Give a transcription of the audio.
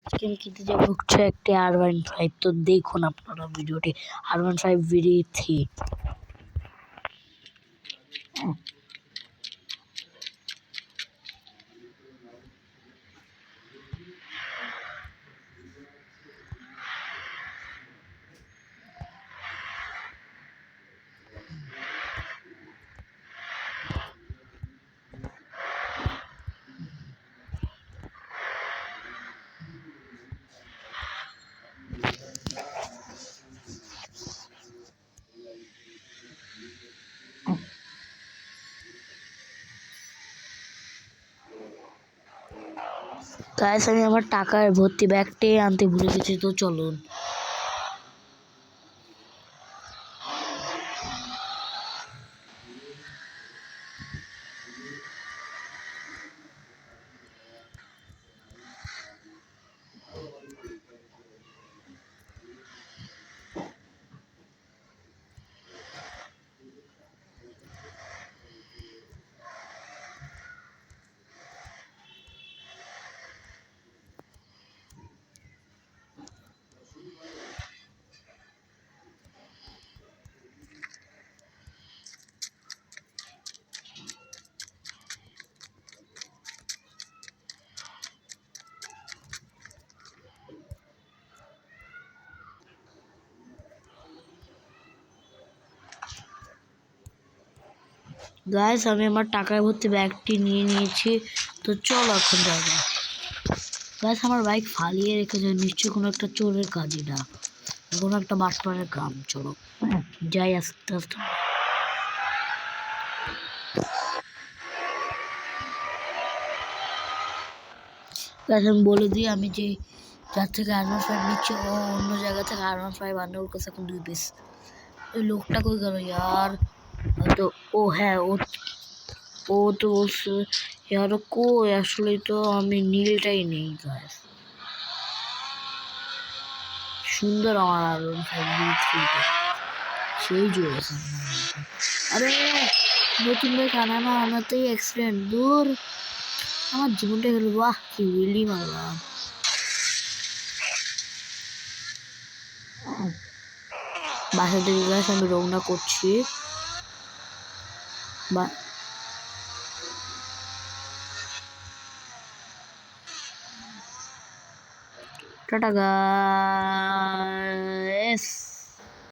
আজকে আমি কিনতে যাবো হচ্ছে একটি R15। তো দেখুন আপনারা ভিডিওটি R15 VD3। গাইস আমি আমার টাকার ভর্তি ব্যাগটি আনতে ভুলে গেছি, তো চলুন। গাইস আমি আমার টাকার ভর্তি ব্যাগটি নিয়ে নিয়েছি, তো চলো এখন যাবো। গাইস আমার বাইক ফালিয়ে রেখেছে, নিশ্চয়ই কোনো একটা চোরের কাজই না, কোনো একটা বাটপারের কাম। চলো যাই আস্তে আস্তে। গাইস আমি বলে দিই, আমি যে যার থেকে R15 নিচ্ছি ও অন্য জায়গা থেকে R15 আনে, ওর কাছে এখন 2 পিস। ওই লোকটা কই গেল ইয়ার? তো ও হ্যাঁ, ও তো বলছে ইয়ার কই, আসলে তো আমি নীলটাই নেই। গাইস সুন্দর আমার R15 VD3 সেই জুড়েছে। আরে নতুন বাইক আনাতেই অ্যাক্সিডেন্ট, দূর আমার জীবনটা গেল। বাহ কি উইলি মারলাম। বাসা থেকে গাছ আমি রওনা করছি। Tata guys.